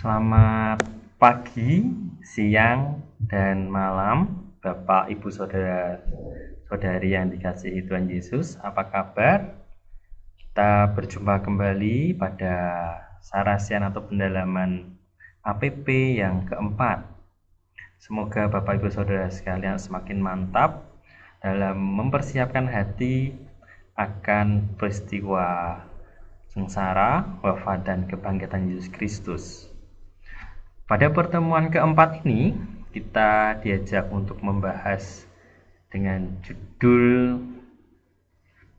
Selamat pagi, siang, dan malam, Bapak, Ibu, Saudara, Saudari yang dikasihi Tuhan Yesus. Apa kabar? Kita berjumpa kembali pada sarasian atau pendalaman APP yang keempat. Semoga Bapak, Ibu, Saudara sekalian semakin mantap dalam mempersiapkan hati akan peristiwa sengsara, wafat, dan kebangkitan Yesus Kristus. Pada pertemuan keempat ini, kita diajak untuk membahas dengan judul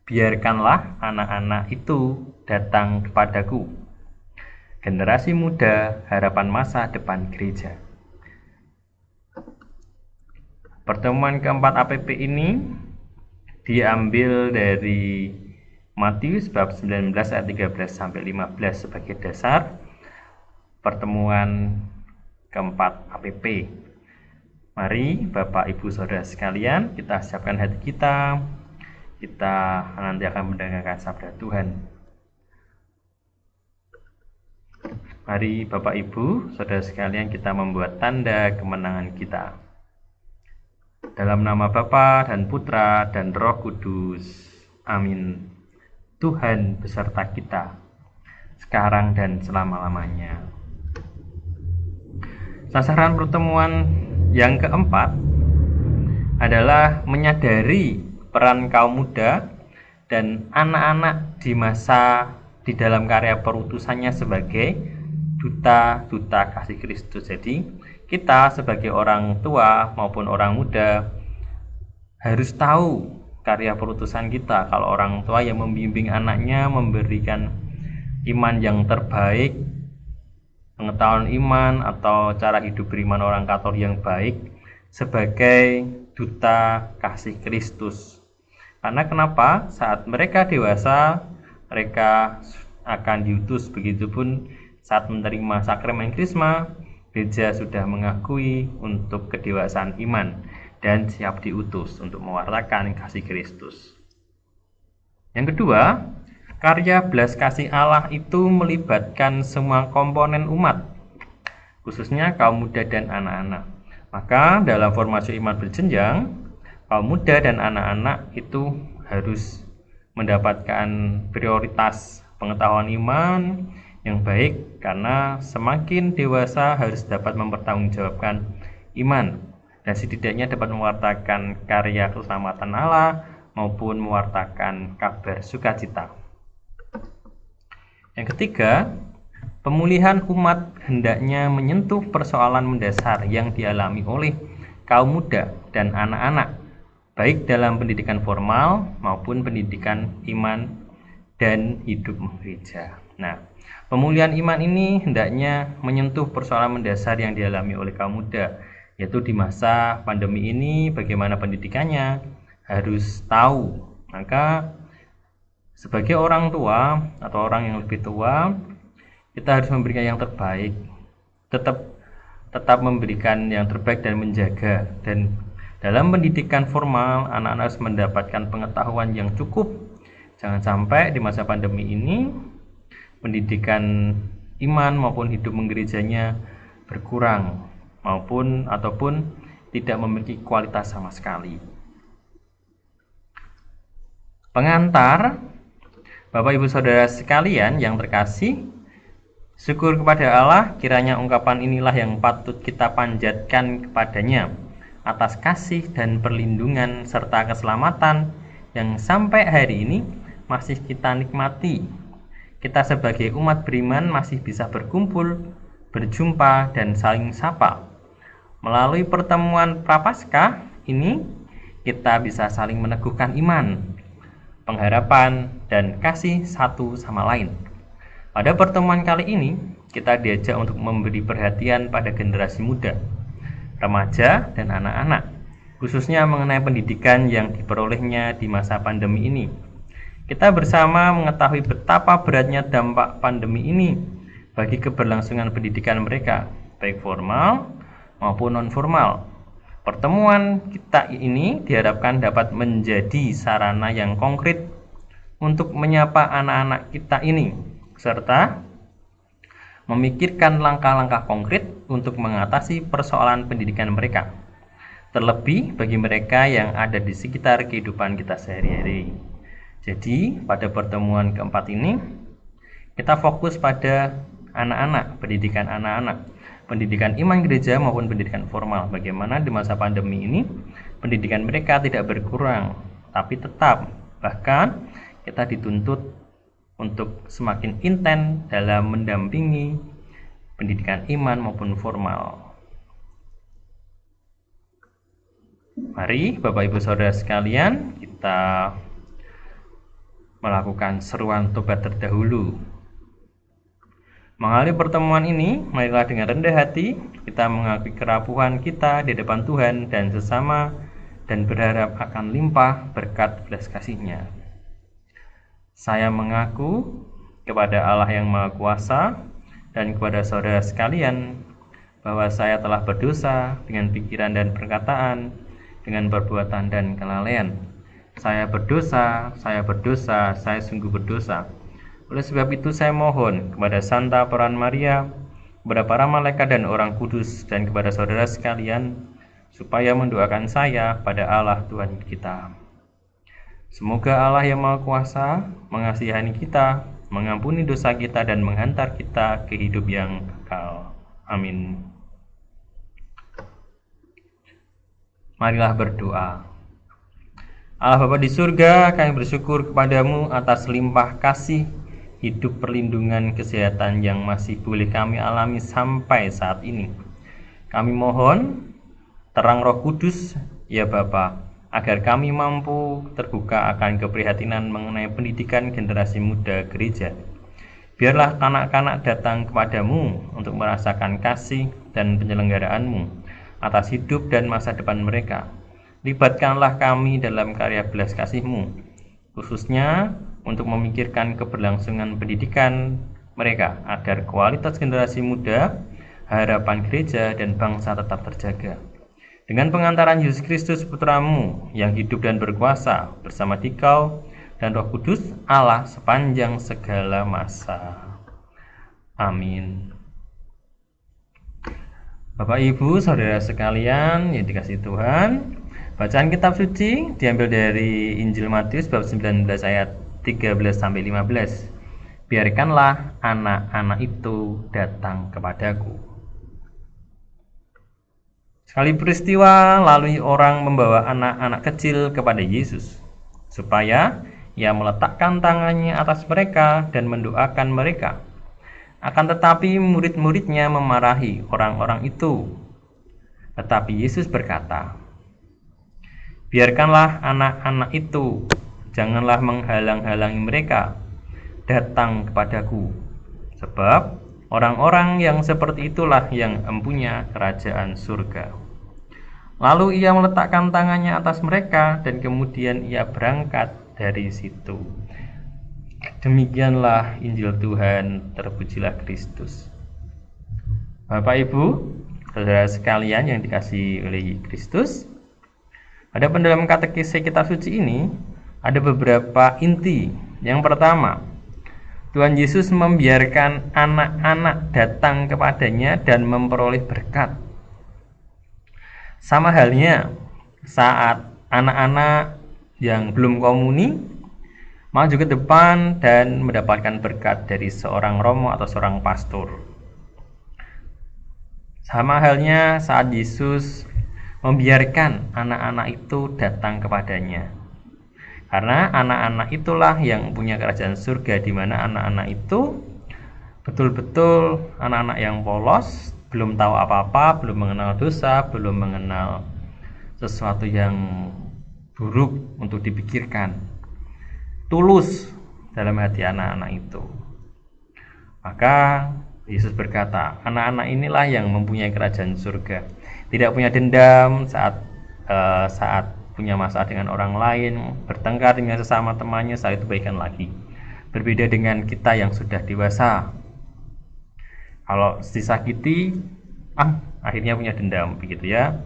Biarkanlah anak-anak itu datang kepadaku. Generasi muda, harapan masa depan gereja. Pertemuan keempat APP ini diambil dari Matius bab 19 ayat 13 sampai 15 sebagai dasar pertemuan keempat APP. Mari Bapak Ibu Saudara sekalian, kita siapkan hati kita. Kita nanti akan mendengarkan sabda Tuhan. Mari Bapak Ibu Saudara sekalian, kita membuat tanda kemenangan kita. Dalam nama Bapa dan Putra dan Roh Kudus. Amin. Tuhan beserta kita, sekarang dan selama-lamanya. Sasaran pertemuan yang keempat adalah menyadari peran kaum muda dan anak-anak di dalam karya perutusannya sebagai duta-duta kasih Kristus. Jadi kita sebagai orang tua maupun orang muda harus tahu karya perutusan kita. Kalau orang tua yang membimbing anaknya, memberikan iman yang terbaik, pengetahuan iman atau cara hidup beriman orang Katolik yang baik sebagai duta kasih Kristus. Karena kenapa? Saat mereka dewasa, mereka akan diutus. Begitupun saat menerima sakramen Krisma, gereja sudah mengakui untuk kedewasaan iman dan siap diutus untuk mewartakan kasih Kristus. Yang kedua, karya belas kasih Allah itu melibatkan semua komponen umat, khususnya kaum muda dan anak-anak. Maka dalam formasi iman berjenjang, kaum muda dan anak-anak itu harus mendapatkan prioritas pengetahuan iman yang baik, karena semakin dewasa harus dapat mempertanggungjawabkan iman dan setidaknya dapat mewartakan karya keselamatan Allah maupun mewartakan kabar sukacita. Yang ketiga, pemulihan umat hendaknya menyentuh persoalan mendasar yang dialami oleh kaum muda dan anak-anak, baik dalam pendidikan formal maupun pendidikan iman dan hidup gereja. Nah, pemulihan iman ini hendaknya menyentuh persoalan mendasar yang dialami oleh kaum muda, yaitu di masa pandemi ini bagaimana pendidikannya harus tahu. Maka sebagai orang tua atau orang yang lebih tua, kita harus memberikan yang terbaik, tetap memberikan yang terbaik dan menjaga. Dan dalam pendidikan formal, anak-anak harus mendapatkan pengetahuan yang cukup. Jangan sampai di masa pandemi ini pendidikan iman maupun hidup menggerejanya berkurang ataupun tidak memiliki kualitas sama sekali. Pengantar, Bapak Ibu Saudara sekalian yang terkasih, syukur kepada Allah, kiranya ungkapan inilah yang patut kita panjatkan kepadanya atas kasih dan perlindungan serta keselamatan yang sampai hari ini masih kita nikmati. Kita sebagai umat beriman masih bisa berkumpul, berjumpa, dan saling sapa. Melalui pertemuan Prapaskah ini, kita bisa saling meneguhkan iman, pengharapan, dan kasih satu sama lain. Pada pertemuan kali ini, kita diajak untuk memberi perhatian pada generasi muda, remaja, dan anak-anak, khususnya mengenai pendidikan yang diperolehnya di masa pandemi ini. Kita bersama mengetahui betapa beratnya dampak pandemi ini bagi keberlangsungan pendidikan mereka, baik formal maupun non-formal. Pertemuan kita ini diharapkan dapat menjadi sarana yang konkret untuk menyapa anak-anak kita ini, serta memikirkan langkah-langkah konkret untuk mengatasi persoalan pendidikan mereka, terlebih bagi mereka yang ada di sekitar kehidupan kita sehari-hari. Jadi, pada pertemuan keempat ini, kita fokus pada anak-anak, pendidikan anak-anak, pendidikan iman gereja maupun pendidikan formal. Bagaimana di masa pandemi ini, pendidikan mereka tidak berkurang, tapi tetap, bahkan kita dituntut untuk semakin intens dalam mendampingi pendidikan iman maupun formal. Mari Bapak Ibu Saudara sekalian, kita melakukan seruan tobat terdahulu. Mengakhiri pertemuan ini, marilah dengan rendah hati kita mengakui kerapuhan kita di depan Tuhan dan sesama, dan berharap akan limpah berkat belas kasih-Nya. Saya mengaku kepada Allah yang Maha Kuasa dan kepada saudara sekalian bahwa saya telah berdosa dengan pikiran dan perkataan, dengan perbuatan dan kelalaian. Saya berdosa, saya sungguh berdosa. Oleh sebab itu saya mohon kepada Santa Peran Maria, kepada para malaikat dan orang kudus, dan kepada saudara sekalian, supaya mendoakan saya pada Allah Tuhan kita. Semoga Allah yang Maha Kuasa mengasihani kita, mengampuni dosa kita, dan menghantar kita ke hidup yang kekal. Amin. Marilah berdoa. Allah Bapa di surga, kami bersyukur kepadamu atas limpah kasih, hidup, perlindungan, kesehatan yang masih boleh kami alami sampai saat ini. Kami mohon terang Roh Kudus, ya Bapa, agar kami mampu terbuka akan keprihatinan mengenai pendidikan generasi muda gereja. Biarlah kanak-kanak datang kepadamu untuk merasakan kasih dan penyelenggaraanmu atas hidup dan masa depan mereka. Libatkanlah kami dalam karya belas kasih-Mu, khususnya untuk memikirkan keberlangsungan pendidikan mereka, agar kualitas generasi muda, harapan gereja, dan bangsa tetap terjaga. Dengan pengantaran Yesus Kristus Putra-Mu yang hidup dan berkuasa bersama Dikau dan Roh Kudus Allah sepanjang segala masa. Amin. Bapak Ibu Saudara sekalian yang dikasihi Tuhan, bacaan kitab suci diambil dari Injil Matius bab 19 ayat 13-15. Biarkanlah anak-anak itu datang kepadaku. Sekali peristiwa, lalu orang membawa anak-anak kecil kepada Yesus, supaya Ia meletakkan tangannya atas mereka dan mendoakan mereka. Akan tetapi murid-muridnya memarahi orang-orang itu. Tetapi Yesus berkata, "Biarkanlah anak-anak itu, janganlah menghalang-halangi mereka datang kepadaku, sebab orang-orang yang seperti itulah yang empunya kerajaan surga." Lalu Ia meletakkan tangannya atas mereka dan kemudian Ia berangkat dari situ. Demikianlah Injil Tuhan, terpujilah Kristus. Bapak Ibu, saudara sekalian yang dikasihi oleh Kristus, pada pendalam katekisme kitab suci ini ada beberapa inti. Yang pertama, Tuhan Yesus membiarkan anak-anak datang kepadanya dan memperoleh berkat. Sama halnya saat anak-anak yang belum komuni maju ke depan dan mendapatkan berkat dari seorang romo atau seorang pastor. Sama halnya saat Yesus membiarkan anak-anak itu datang kepadanya. Karena anak-anak itulah yang punya kerajaan surga, di mana anak-anak itu betul-betul anak-anak yang polos, belum tahu apa-apa, belum mengenal dosa, belum mengenal sesuatu yang buruk untuk dipikirkan. Tulus dalam hati anak-anak itu. Maka Yesus berkata, anak-anak inilah yang mempunyai kerajaan surga. Tidak punya dendam saat punya masalah dengan orang lain, bertengkar dengan sesama temannya, saat itu baikan lagi. Berbeda dengan kita yang sudah dewasa. Kalau disakiti, akhirnya punya dendam, begitu ya.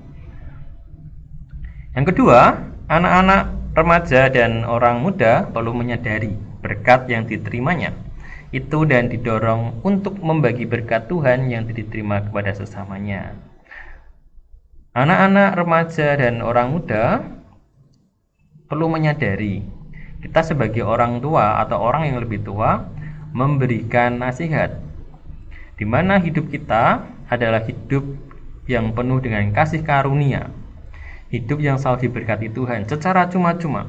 Yang kedua, anak-anak, remaja, dan orang muda perlu menyadari berkat yang diterimanya. itu dan didorong untuk membagi berkat Tuhan yang diterima kepada sesamanya. Anak-anak, remaja, dan orang muda perlu menyadari kita sebagai orang tua atau orang yang lebih tua memberikan nasihat, di mana hidup kita adalah hidup yang penuh dengan kasih karunia, hidup yang selalu diberkati Tuhan secara cuma-cuma.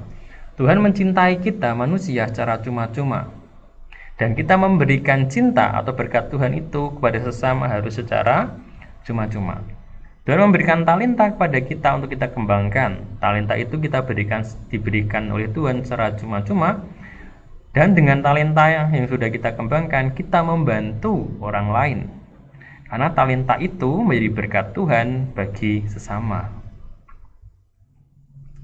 Tuhan mencintai kita manusia secara cuma-cuma, dan kita memberikan cinta atau berkat Tuhan itu kepada sesama harus secara cuma-cuma. Tuhan memberikan talenta kepada kita untuk kita kembangkan. Talenta itu kita diberikan oleh Tuhan secara cuma-cuma, dan dengan talenta yang sudah kita kembangkan, kita membantu orang lain. Karena talenta itu menjadi berkat Tuhan bagi sesama.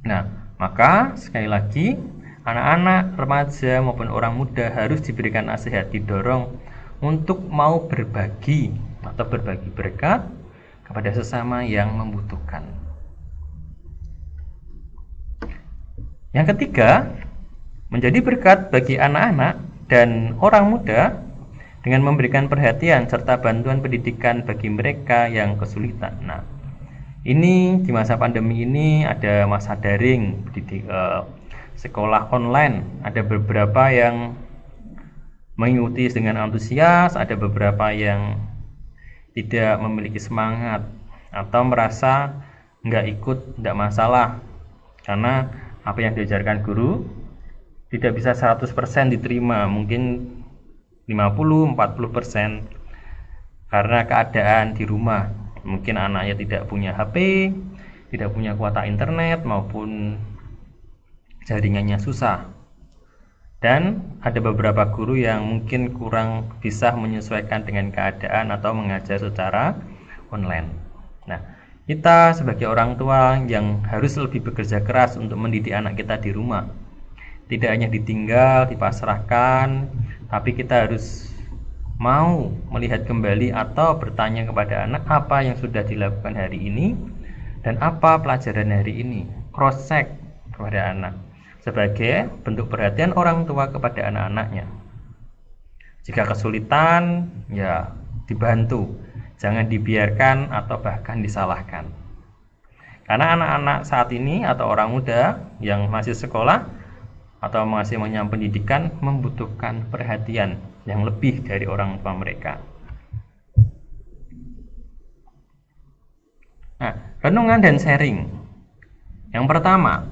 Nah, maka sekali lagi, anak-anak, remaja maupun orang muda harus diberikan nasihat, didorong untuk mau berbagi atau berbagi berkat kepada sesama yang membutuhkan. Yang ketiga, menjadi berkat bagi anak-anak dan orang muda dengan memberikan perhatian serta bantuan pendidikan bagi mereka yang kesulitan. Nah, ini di masa pandemi ini ada masa daring, sekolah online. Ada beberapa yang mengikuti dengan antusias, ada beberapa yang tidak memiliki semangat atau merasa nggak ikut, nggak masalah, karena apa yang diajarkan guru tidak bisa 100% diterima, mungkin 50-40%, karena keadaan di rumah. Mungkin anaknya tidak punya HP, tidak punya kuota internet, maupun jaringannya susah. Dan ada beberapa guru yang mungkin kurang bisa menyesuaikan dengan keadaan atau mengajar secara online. Nah, kita sebagai orang tua yang harus lebih bekerja keras untuk mendidik anak kita di rumah. Tidak hanya ditinggal, dipasrahkan, tapi kita harus mau melihat kembali atau bertanya kepada anak apa yang sudah dilakukan hari ini dan apa pelajaran hari ini. Cross check kepada anak sebagai bentuk perhatian orang tua kepada anak-anaknya. Jika kesulitan, ya dibantu, jangan dibiarkan atau bahkan disalahkan. Karena anak-anak saat ini atau orang muda yang masih sekolah atau masih mengenyam pendidikan membutuhkan perhatian yang lebih dari orang tua mereka. Nah, renungan dan sharing. Yang pertama,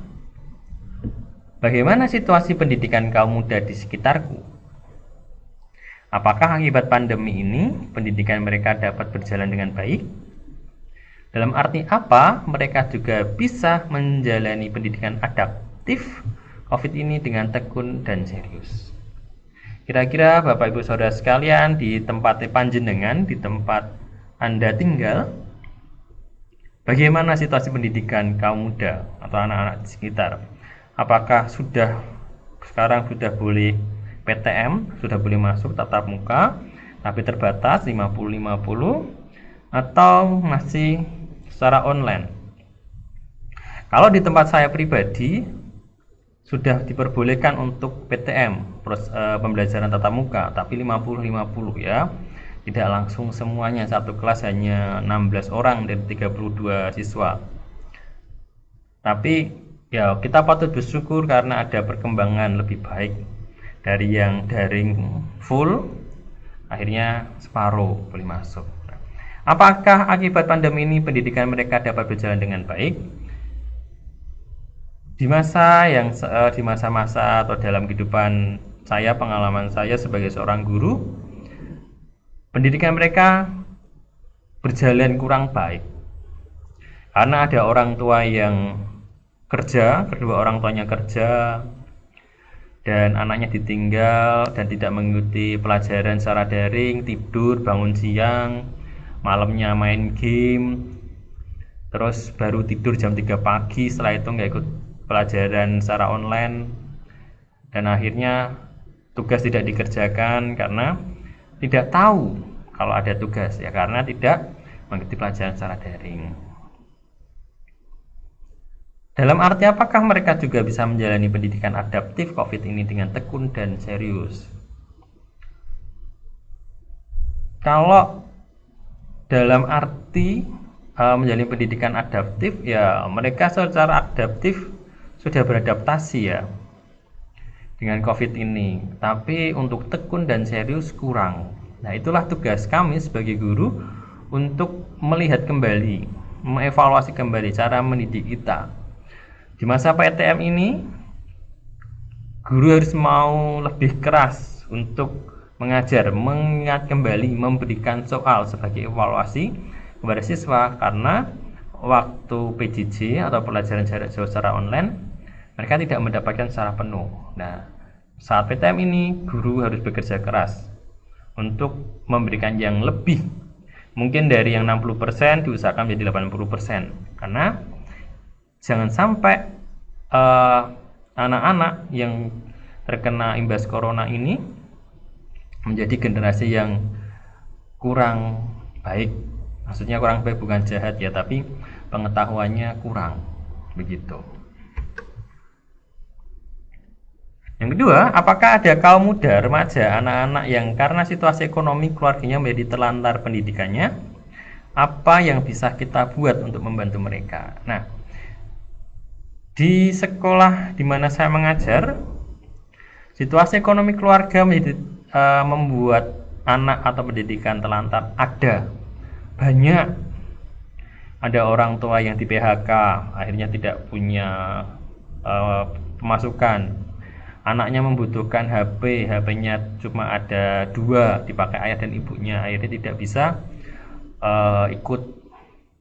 bagaimana situasi pendidikan kaum muda di sekitarku? Apakah akibat pandemi ini pendidikan mereka dapat berjalan dengan baik? Dalam arti apa mereka juga bisa menjalani pendidikan adaptif COVID ini dengan tekun dan serius? Kira-kira Bapak Ibu Saudara sekalian, di tempat panjenengan, di tempat Anda tinggal, bagaimana situasi pendidikan kaum muda atau anak-anak di sekitar? Apakah sekarang sudah boleh PTM, sudah boleh masuk tatap muka, tapi terbatas 50-50, atau masih secara online? Kalau di tempat saya pribadi, sudah diperbolehkan untuk PTM, pembelajaran tatap muka, tapi 50-50 ya. Tidak langsung semuanya, satu kelas hanya 16 orang dari 32 siswa. Tapi ya kita patut bersyukur karena ada perkembangan lebih baik dari yang daring full, akhirnya separuh boleh masuk. Apakah akibat pandemi ini pendidikan mereka dapat berjalan dengan baik? Di masa-masa atau dalam kehidupan saya, pengalaman saya sebagai seorang guru, pendidikan mereka berjalan kurang baik karena ada orang tua yang kerja, kedua orang tuanya kerja, dan anaknya ditinggal dan tidak mengikuti pelajaran secara daring, tidur, bangun siang, malamnya main game, terus baru tidur jam 3 pagi, setelah itu nggak ikut pelajaran secara online, dan akhirnya tugas tidak dikerjakan karena tidak tahu kalau ada tugas, ya karena tidak mengikuti pelajaran secara daring. Dalam arti apakah mereka juga bisa menjalani pendidikan adaptif COVID ini dengan tekun dan serius? Kalau dalam arti menjalani pendidikan adaptif, ya mereka secara adaptif sudah beradaptasi ya dengan COVID ini, tapi untuk tekun dan serius kurang. Nah, itulah tugas kami sebagai guru untuk melihat kembali, mengevaluasi kembali cara mendidik kita. Di masa PTM ini, guru harus mau lebih keras untuk mengajar, mengingat kembali, memberikan soal sebagai evaluasi kepada siswa, karena waktu PJJ atau pelajaran jarak jauh secara online mereka tidak mendapatkan secara penuh. Nah, saat PTM ini guru harus bekerja keras untuk memberikan yang lebih, mungkin dari yang 60% diusahakan menjadi 80%, karena jangan sampai anak-anak yang terkena imbas corona ini menjadi generasi yang kurang baik. Maksudnya kurang baik bukan jahat ya, tapi pengetahuannya kurang, begitu. Yang kedua, apakah ada kaum muda, remaja, anak-anak yang karena situasi ekonomi keluarganya menjadi terlantar pendidikannya? Apa yang bisa kita buat untuk membantu mereka? Nah, di sekolah di mana saya mengajar, situasi ekonomi keluarga membuat anak atau pendidikan terlantar ada. Banyak. Ada orang tua yang di PHK, akhirnya tidak punya pemasukan. Anaknya membutuhkan HP-nya cuma ada 2, dipakai ayah dan ibunya, akhirnya tidak bisa ikut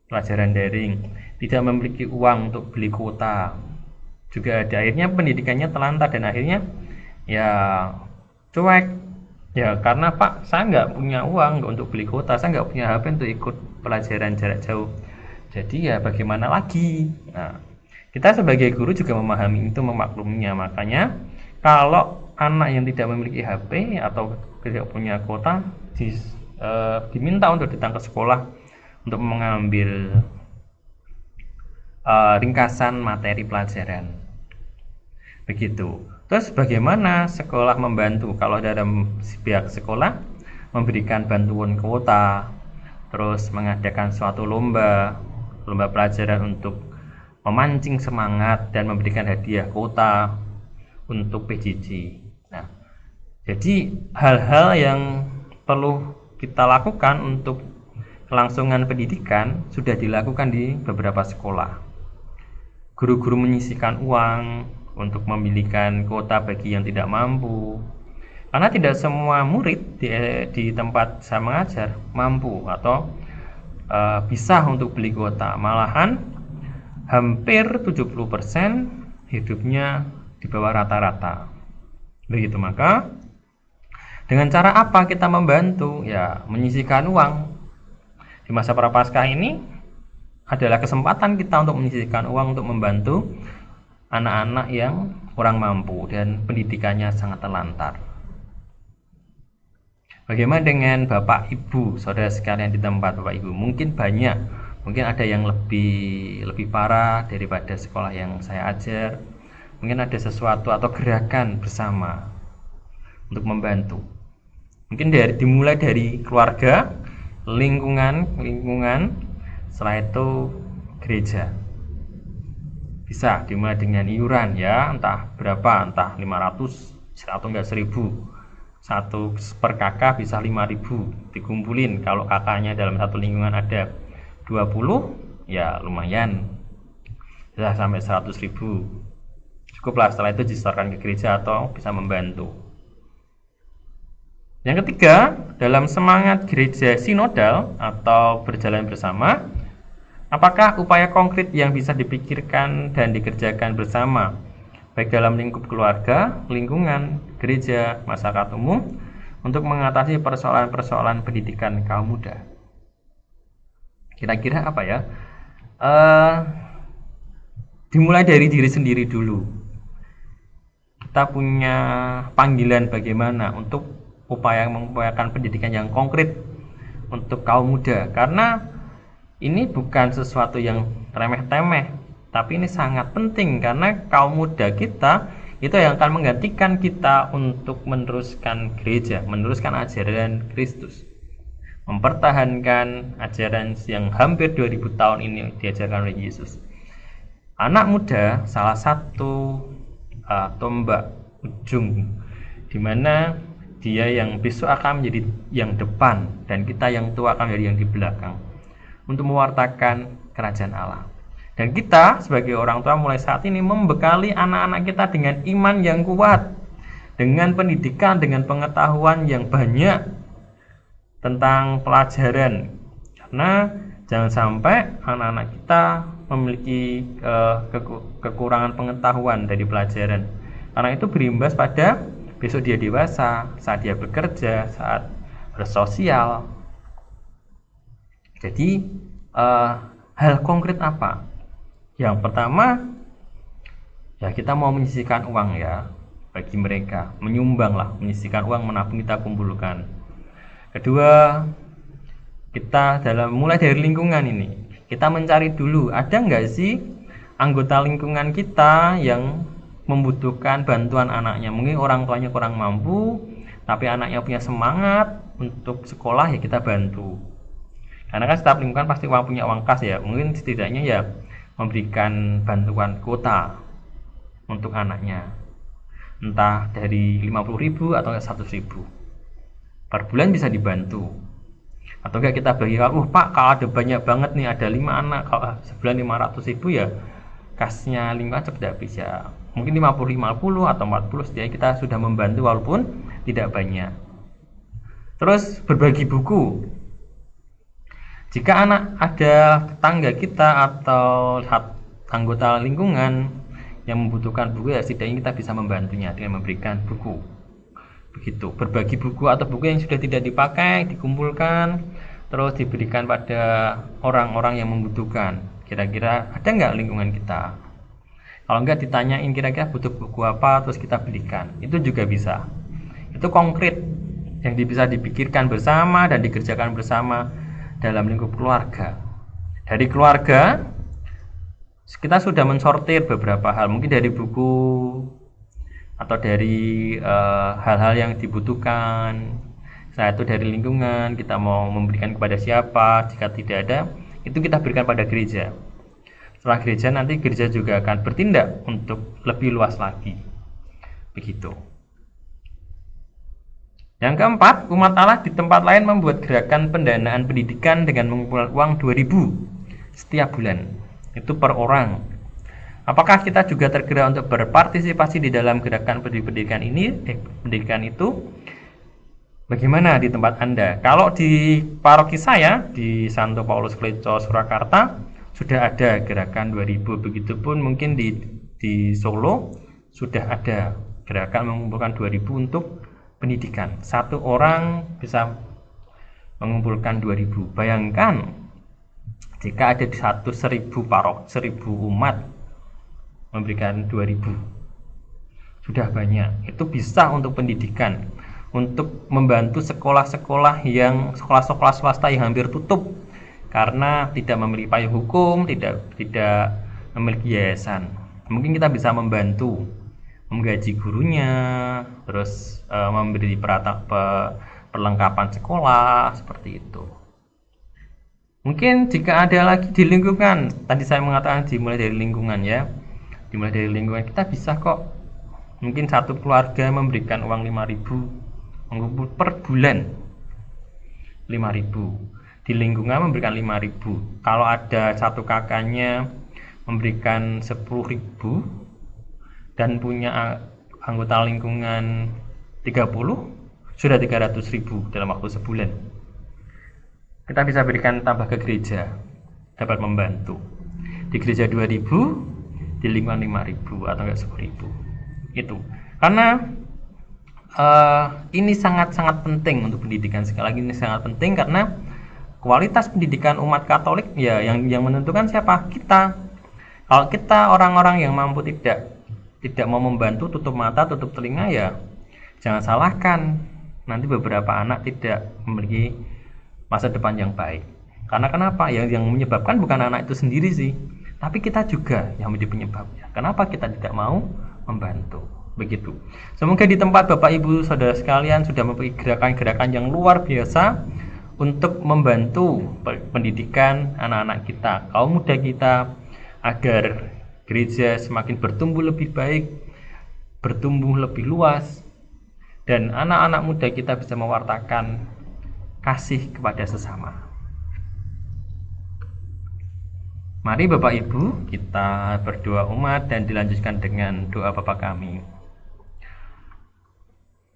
pelajaran daring, tidak memiliki uang untuk beli kuota, juga ada, akhirnya pendidikannya terlantar dan akhirnya ya cuek ya, karena Pak saya nggak punya uang untuk beli kuota, saya nggak punya HP untuk ikut pelajaran jarak jauh, jadi ya bagaimana lagi. Nah, kita sebagai guru juga memahami itu, memakluminya. Makanya kalau anak yang tidak memiliki HP atau tidak punya kuota diminta untuk datang ke sekolah untuk mengambil ringkasan materi pelajaran, begitu. Terus bagaimana sekolah membantu? Kalau dalam pihak sekolah memberikan bantuan kuota, terus mengadakan suatu lomba pelajaran untuk memancing semangat dan memberikan hadiah kuota untuk PJJ. Nah, jadi hal-hal yang perlu kita lakukan untuk kelangsungan pendidikan sudah dilakukan di beberapa sekolah. Guru-guru menyisihkan uang untuk memilihkan kuota bagi yang tidak mampu, karena tidak semua murid di tempat saya mengajar mampu atau bisa untuk beli kuota. Malahan hampir 70% hidupnya di bawah rata-rata, begitu. Maka dengan cara apa kita membantu? Ya, menyisihkan uang. Di masa prapaskah ini adalah kesempatan kita untuk menyisihkan uang untuk membantu anak-anak yang kurang mampu dan pendidikannya sangat terlantar. Bagaimana dengan Bapak Ibu, saudara sekalian di tempat Bapak Ibu? Mungkin banyak, mungkin ada yang lebih parah daripada sekolah yang saya ajar. Mungkin ada sesuatu atau gerakan bersama untuk membantu. Mungkin dimulai dari keluarga, lingkungan, setelah itu gereja. Bisa dimulai dengan iuran ya, entah berapa, entah 500 atau enggak 1000. Satu per kakak bisa 5.000 dikumpulin. Kalau kakaknya dalam satu lingkungan ada 20, ya lumayan, bisa sampai 100.000. Cukuplah, setelah itu disetorkan ke gereja atau bisa membantu. Yang ketiga, dalam semangat gereja sinodal atau berjalan bersama, apakah upaya konkret yang bisa dipikirkan dan dikerjakan bersama, baik dalam lingkup keluarga, lingkungan, gereja, masyarakat umum, untuk mengatasi persoalan-persoalan pendidikan kaum muda? Kira-kira apa ya? Dimulai dari diri sendiri dulu. Kita punya panggilan bagaimana untuk mengupayakan pendidikan yang konkret untuk kaum muda, karena ini bukan sesuatu yang remeh-temeh, tapi ini sangat penting, karena kaum muda kita itu yang akan menggantikan kita untuk meneruskan gereja, meneruskan ajaran Kristus. mempertahankan ajaran yang hampir 2000 tahun ini diajarkan oleh Yesus. Anak muda salah satu tombak ujung di mana dia yang besok akan menjadi yang depan dan kita yang tua akan menjadi yang di belakang untuk mewartakan kerajaan Allah. Dan kita sebagai orang tua mulai saat ini membekali anak-anak kita dengan iman yang kuat, dengan pendidikan, dengan pengetahuan yang banyak tentang pelajaran. Karena jangan sampai anak-anak kita memiliki kekurangan pengetahuan dari pelajaran. Karena itu berimbas pada besok dia dewasa, saat dia bekerja, saat bersosial. Jadi hal konkret apa? Yang pertama, ya kita mau menyisihkan uang ya bagi mereka, menyumbang lah, menyisihkan uang, menabung, kita kumpulkan. Kedua, kita mulai dari lingkungan ini, kita mencari dulu ada nggak sih anggota lingkungan kita yang membutuhkan bantuan anaknya. Mungkin orang tuanya kurang mampu, tapi anaknya punya semangat untuk sekolah, ya kita bantu. Karena kan setiap lingkungan pasti punya uang kas ya, mungkin setidaknya ya memberikan bantuan kuota untuk anaknya, entah dari 50.000 atau 100.000 per bulan bisa dibantu. Atau enggak kita bagi, Pak kalau ada banyak banget nih, ada 5 anak, kalau sebulan 500.000 ya kasnya lingkungan cepat habis ya. Mungkin 50 atau 40, setidaknya kita sudah membantu walaupun tidak banyak. Terus berbagi buku. Jika ada tetangga kita atau anggota lingkungan yang membutuhkan buku, ya setidaknya kita bisa membantunya dengan memberikan buku. Begitu, berbagi buku atau buku yang sudah tidak dipakai dikumpulkan terus diberikan pada orang-orang yang membutuhkan. Kira-kira ada nggak lingkungan kita? Kalau nggak, ditanyain kira-kira butuh buku apa, terus kita belikan. Itu juga bisa. Itu konkret yang bisa dipikirkan bersama dan dikerjakan bersama dalam lingkup keluarga. Dari keluarga kita sudah mensortir beberapa hal, mungkin dari buku atau dari hal-hal yang dibutuhkan. Setelah itu dari lingkungan, kita mau memberikan kepada siapa, jika tidak ada, itu kita berikan pada gereja. Setelah gereja, nanti gereja juga akan bertindak untuk lebih luas lagi. Begitu. Yang keempat, umat Allah di tempat lain membuat gerakan pendanaan pendidikan dengan mengumpulkan uang 2.000 setiap bulan. Itu per orang. Apakah kita juga tergerak untuk berpartisipasi di dalam gerakan pendidikan ini? Pendidikan itu bagaimana di tempat Anda? Kalau di paroki saya di Santo Paulus Kleco Surakarta sudah ada gerakan 2.000. Begitupun mungkin di Solo sudah ada gerakan mengumpulkan 2.000 untuk pendidikan. Satu orang bisa mengumpulkan 2.000. Bayangkan jika ada di 1.000 parok, 1.000 umat memberikan 2.000, sudah banyak. Itu bisa untuk pendidikan, untuk membantu sekolah-sekolah swasta yang hampir tutup karena tidak memiliki payung hukum, tidak memiliki yayasan. Mungkin kita bisa membantu menggaji gurunya, terus memberi perlengkapan sekolah seperti itu. Mungkin jika ada lagi di lingkungan, tadi saya mengatakan dimulai dari lingkungan ya. Dimulai dari lingkungan, kita bisa kok mungkin satu keluarga memberikan uang 5.000 per bulan, 5.000 di lingkungan memberikan 5.000. Kalau ada satu kakaknya memberikan 10.000 dan punya anggota lingkungan 30, sudah 300.000 dalam waktu sebulan. Kita bisa berikan tambah ke gereja, dapat membantu. Di gereja 2.000, di lingkungan 5.000 atau enggak 10.000. Itu karena ini sangat-sangat penting untuk pendidikan. Sekali lagi ini sangat penting karena kualitas pendidikan umat Katolik ya yang menentukan siapa kita. Kalau kita orang-orang yang mampu tidak mau membantu, tutup mata, tutup telinga, ya jangan salahkan nanti beberapa anak tidak memiliki masa depan yang baik. Karena kenapa? Yang menyebabkan bukan anak itu sendiri sih, tapi kita juga yang menjadi penyebabnya. Kenapa kita tidak mau membantu? Begitu. Semoga di tempat Bapak Ibu Saudara sekalian sudah memiliki gerakan-gerakan yang luar biasa untuk membantu pendidikan anak-anak kita, kaum muda kita, agar gereja semakin bertumbuh lebih baik, bertumbuh lebih luas, dan anak-anak muda kita bisa mewartakan kasih kepada sesama. Mari Bapak Ibu kita berdoa umat dan dilanjutkan dengan doa Bapa kami.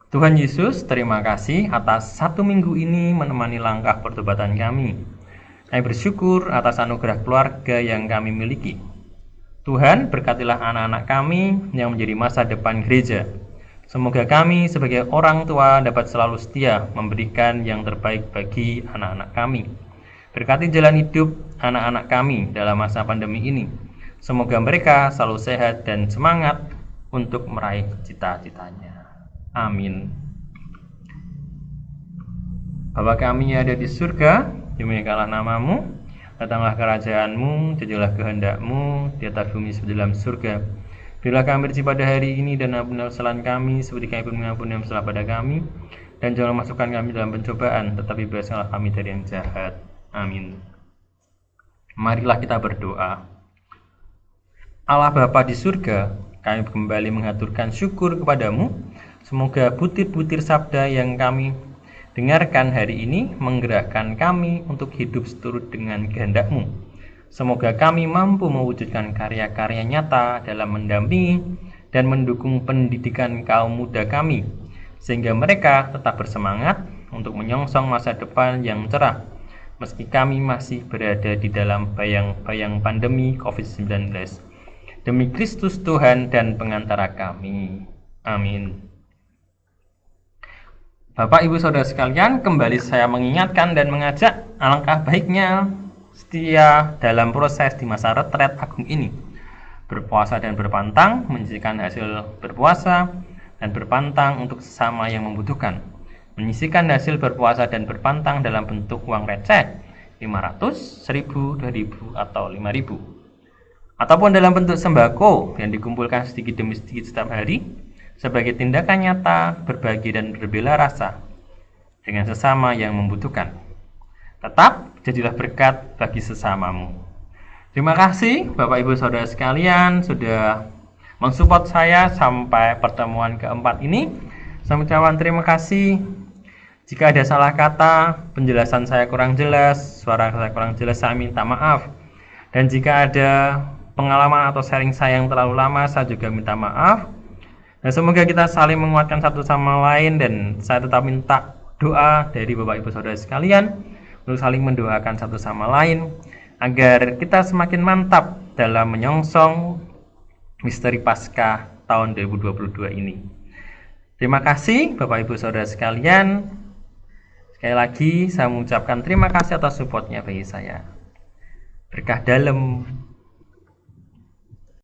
Tuhan Yesus, terima kasih atas 1 minggu ini menemani langkah pertobatan kami. Kami bersyukur atas anugerah keluarga yang kami miliki. Tuhan, berkatilah anak-anak kami yang menjadi masa depan gereja. Semoga kami sebagai orang tua dapat selalu setia memberikan yang terbaik bagi anak-anak kami. Berkati jalan hidup anak-anak kami dalam masa pandemi ini. Semoga mereka selalu sehat dan semangat untuk meraih cita-citanya. Amin. Bapa kami yang ada di surga, dimuliakanlah namamu, datanglah kerajaanmu, jadilah kehendakmu di atas bumi seperti dalam surga. Berilah kami rezeki pada hari ini dan ampunilah kesalahan kami seperti kami pun mengampuni yang salah pada kami, dan jangan masukkan kami dalam pencobaan, tetapi bebaskanlah kami dari yang jahat. Amin. Marilah kita berdoa. Allah Bapa di surga, kami kembali mengaturkan syukur kepadamu. Semoga butir-butir sabda yang kami dengarkan hari ini menggerakkan kami untuk hidup seturut dengan kehendak-Mu. Semoga kami mampu mewujudkan karya-karya nyata dalam mendampingi dan mendukung pendidikan kaum muda kami, sehingga mereka tetap bersemangat untuk menyongsong masa depan yang cerah, meski kami masih berada di dalam bayang-bayang pandemi COVID-19. Demi Kristus Tuhan dan pengantara kami. Amin. Bapak, Ibu, Saudara sekalian, kembali saya mengingatkan dan mengajak alangkah baiknya setia dalam proses di masa retret agung ini. Berpuasa dan berpantang, menyisihkan hasil berpuasa dan berpantang untuk sesama yang membutuhkan. Menyisihkan hasil berpuasa dan berpantang dalam bentuk uang receh, 500, 1000, 2000, atau 5000. Ataupun dalam bentuk sembako yang dikumpulkan sedikit demi sedikit setiap hari, sebagai tindakan nyata berbagi dan berbela rasa dengan sesama yang membutuhkan. Tetap jadilah berkat bagi sesamamu. Terima kasih Bapak Ibu Saudara sekalian sudah mensupport saya sampai pertemuan keempat ini. Saya ucapkan terima kasih. Jika ada salah kata, penjelasan saya kurang jelas, suara saya kurang jelas, saya minta maaf. Dan jika ada pengalaman atau sharing saya yang terlalu lama, saya juga minta maaf. Dan semoga kita saling menguatkan satu sama lain, dan saya tetap minta doa dari Bapak Ibu Saudara sekalian untuk saling mendoakan satu sama lain agar kita semakin mantap dalam menyongsong misteri Paskah tahun 2022 ini. Terima kasih Bapak Ibu Saudara sekalian. Sekali lagi saya mengucapkan terima kasih atas supportnya bagi saya. Berkah dalam